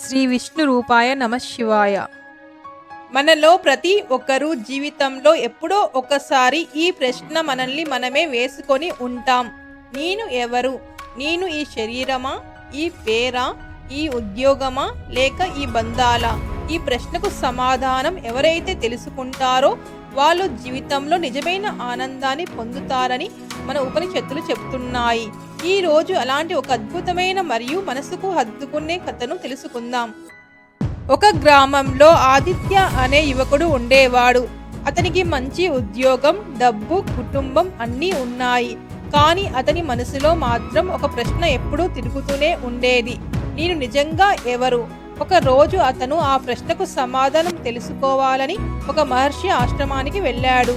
శ్రీ విష్ణు రూపాయ నమః శివాయ. మనలో ప్రతి ఒక్కరూ జీవితంలో ఎప్పుడో ఒకసారి ఈ ప్రశ్న మనల్ని మనమే వేసుకొని ఉంటాం. నేను ఎవరు? నేను ఈ శరీరమా? ఈ పేరా? ఈ ఉద్యోగమా? లేక ఈ బంధాలా? ఈ ప్రశ్నకు సమాధానం ఎవరైతే తెలుసుకుంటారో వాళ్ళు జీవితంలో నిజమైన ఆనందాన్ని పొందుతారని మన ఉపనిషత్తులు చెప్తున్నాయి. ఈ రోజు అలాంటి ఒక అద్భుతమైన మరియు మనసుకు హత్తుకునే కథను తెలుసుకుందాం. ఒక గ్రామంలో ఆదిత్య అనే యువకుడు ఉండేవాడు. అతనికి మంచి ఉద్యోగం, డబ్బు, కుటుంబం అన్నీ ఉన్నాయి. కానీ అతని మనసులో మాత్రం ఒక ప్రశ్న ఎప్పుడూ తిరుగుతూనే ఉండేది. నేను నిజంగా ఎవరు? ఒక రోజు అతను ఆ ప్రశ్నకు సమాధానం తెలుసుకోవాలని ఒక మహర్షి ఆశ్రమానికి వెళ్ళాడు.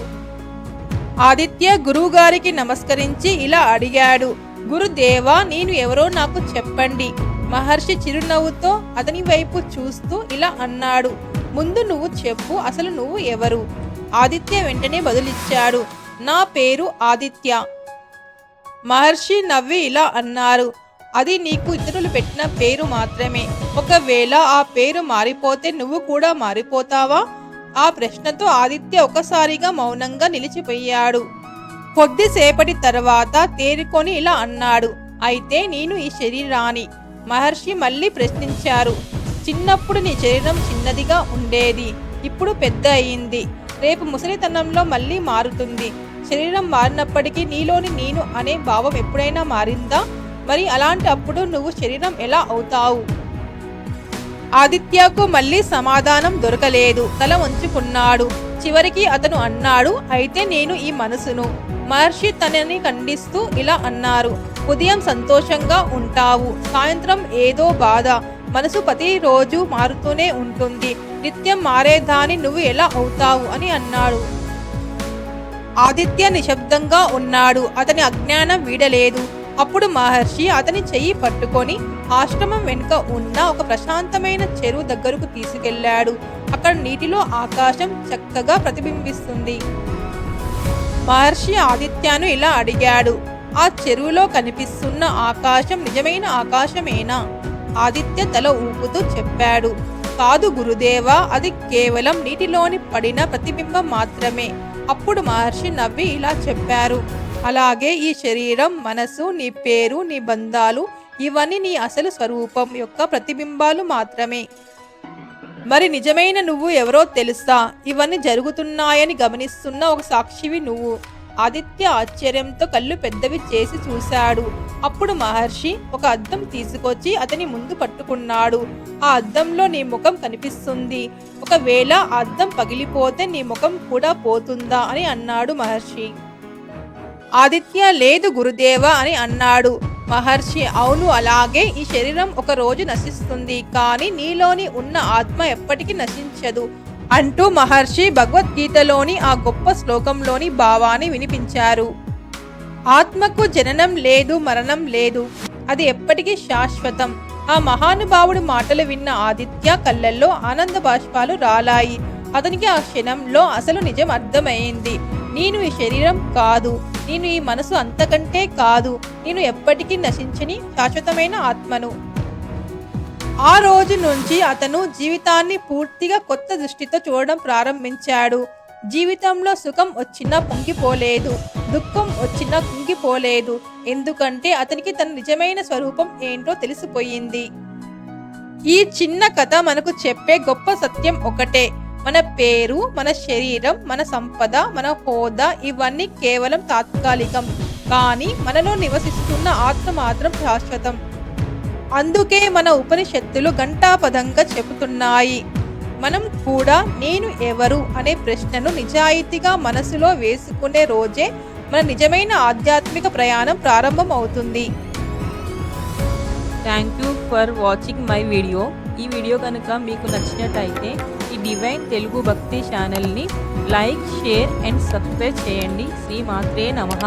ఆదిత్య గురువుగారికి నమస్కరించి ఇలా అడిగాడు, గురుదేవా, నేను ఎవరో నాకు చెప్పండి. మహర్షి చిరునవ్వుతో అతని వైపు చూస్తూ ఇలా అన్నాడు, ముందు నువ్వు చెప్పు, అసలు నువ్వు ఎవరు? ఆదిత్య వెంటనే బదులిచ్చాడు, నా పేరు ఆదిత్య. మహర్షి నవ్వి ఇలా అన్నారు, అది నీకు ఇతరులు పెట్టిన పేరు మాత్రమే. ఒకవేళ ఆ పేరు మారిపోతే నువ్వు కూడా మారిపోతావా? ఆ ప్రశ్నతో ఆదిత్య ఒకసారిగా మౌనంగా నిలిచిపోయాడు. కొద్దిసేపటి తర్వాత తేరుకొని ఇలా అన్నాడు, అయితే నేను ఈ శరీరాన్ని. మహర్షి మళ్ళీ ప్రశ్నించారు, చిన్నప్పుడు నీ శరీరం చిన్నదిగా ఉండేది, ఇప్పుడు పెద్ద అయింది, రేపు ముసలితనంలో మళ్ళీ మారుతుంది. శరీరం మారినప్పటికీ నీలోని నేను అనే భావం ఎప్పుడైనా మారిందా? మరి అలాంటి అప్పుడు నువ్వు శరీరం ఎలా అవుతావు? ఆదిత్యకు మళ్ళీ సమాధానం దొరకలేదు. తల వంచుకున్నాడు. చివరికి అతను అన్నాడు, అయితే నేను ఈ మనసును. మహర్షి తనని ఖండిస్తూ ఇలా అన్నారు, ఉదయం సంతోషంగా ఉంటావు, సాయంత్రం ఏదో బాధ. మనసు ప్రతిరోజు మారుతూనే ఉంటుంది. నిత్యం మారేదాన్ని నువ్వు ఎలా అవుతావు అని అన్నాడు. ఆదిత్య నిశ్శబ్దంగా ఉన్నాడు. అతని అజ్ఞానం వీడలేదు. అప్పుడు మహర్షి అతని చెయ్యి పట్టుకొని ఆశ్రమం వెనుక ఉన్న ఒక ప్రశాంతమైన చెరువు దగ్గరకు తీసుకెళ్లాడు. అక్కడ నీటిలో ఆకాశం చక్కగా ప్రతిబింబిస్తుంది. మహర్షి ఆదిత్యను ఇలా అడిగాడు, ఆ చెరువులో కనిపిస్తున్న ఆకాశం నిజమైన ఆకాశమేనా? ఆదిత్య తల ఊపుతూ చెప్పాడు, కాదు గురుదేవా, అది కేవలం నీటిలోని పడిన ప్రతిబింబం మాత్రమే. అప్పుడు మహర్షి నవ్వి ఇలా చెప్పారు, అలాగే ఈ శరీరం, మనసు, నీ పేరు, నీ బంధాలు ఇవన్నీ నీ అసలు స్వరూపం యొక్క ప్రతిబింబాలు మాత్రమే. మరి నిజమైన నువ్వు ఎవరో తెలుసా? ఇవన్నీ జరుగుతున్నాయని గమనిస్తున్న ఒక సాక్షివి నువ్వు. ఆదిత్య ఆశ్చర్యంతో కళ్ళు పెద్దవి చేసి చూశాడు. అప్పుడు మహర్షి ఒక అద్దం తీసుకొచ్చి అతని ముందు పట్టుకున్నాడు. ఆ అద్దంలో నీ ముఖం కనిపిస్తుంది. ఒకవేళ ఆ అద్దం పగిలిపోతే నీ ముఖం కూడా పోతుందా అని అన్నాడు మహర్షి. ఆదిత్య లేదు గురుదేవా అని అన్నాడు. మహర్షి అవును, అలాగే ఈ శరీరం ఒక రోజు నశిస్తుంది, కానీ నీలోని ఉన్న ఆత్మ ఎప్పటికీ నశించదు అంటూ మహర్షి భగవద్గీతలోని ఆ గొప్ప శ్లోకంలోని భావాన్ని వినిపించారు. ఆత్మకు జననం లేదు, మరణం లేదు, అది ఎప్పటికీ శాశ్వతం. ఆ మహానుభావుడు మాటలు విన్న ఆదిత్య కళ్ళల్లో ఆనంద బాష్పాలు రాలాయి. అతనికి ఆ క్షణంలో అసలు నిజం అర్థమైంది. నేను ఈ శరీరం కాదు, నేను ఈ మనసు అంతకంటే కాదు, నేను ఎప్పటికీ నశించని శాశ్వతమైన ఆత్మను. ఆ రోజు నుంచి అతను జీవితాన్ని పూర్తిగా కొత్త దృష్టితో చూడడం ప్రారంభించాడు. జీవితంలో సుఖం వచ్చినా పొంగిపోలేదు, దుఃఖం వచ్చినా కుంగిపోలేదు. ఎందుకంటే అతనికి తన నిజమైన స్వరూపం ఏంటో తెలిసిపోయింది. ఈ చిన్న కథ మనకు చెప్పే గొప్ప సత్యం ఒకటే, మన పేరు, మన శరీరం, మన సంపద, మన హోదా ఇవన్నీ కేవలం తాత్కాలికం, కానీ మనలో నివసిస్తున్న ఆత్మ మాత్రం శాశ్వతం. అందుకే మన ఉపనిషత్తులు ఘంటాపథంగా చెబుతున్నాయి. మనం కూడా నేను ఎవరు అనే ప్రశ్నను నిజాయితీగా మనసులో వేసుకునే రోజే మన నిజమైన ఆధ్యాత్మిక ప్రయాణం ప్రారంభం అవుతుంది. Thank you for watching my video. ఈ వీడియో కనుక మీకు నచ్చినట్టయితే ఈ డివైన్ తెలుగు భక్తి ఛానల్ని లైక్, షేర్ అండ్ సబ్స్క్రైబ్ చేయండి. శ్రీ మాత్రే నమః.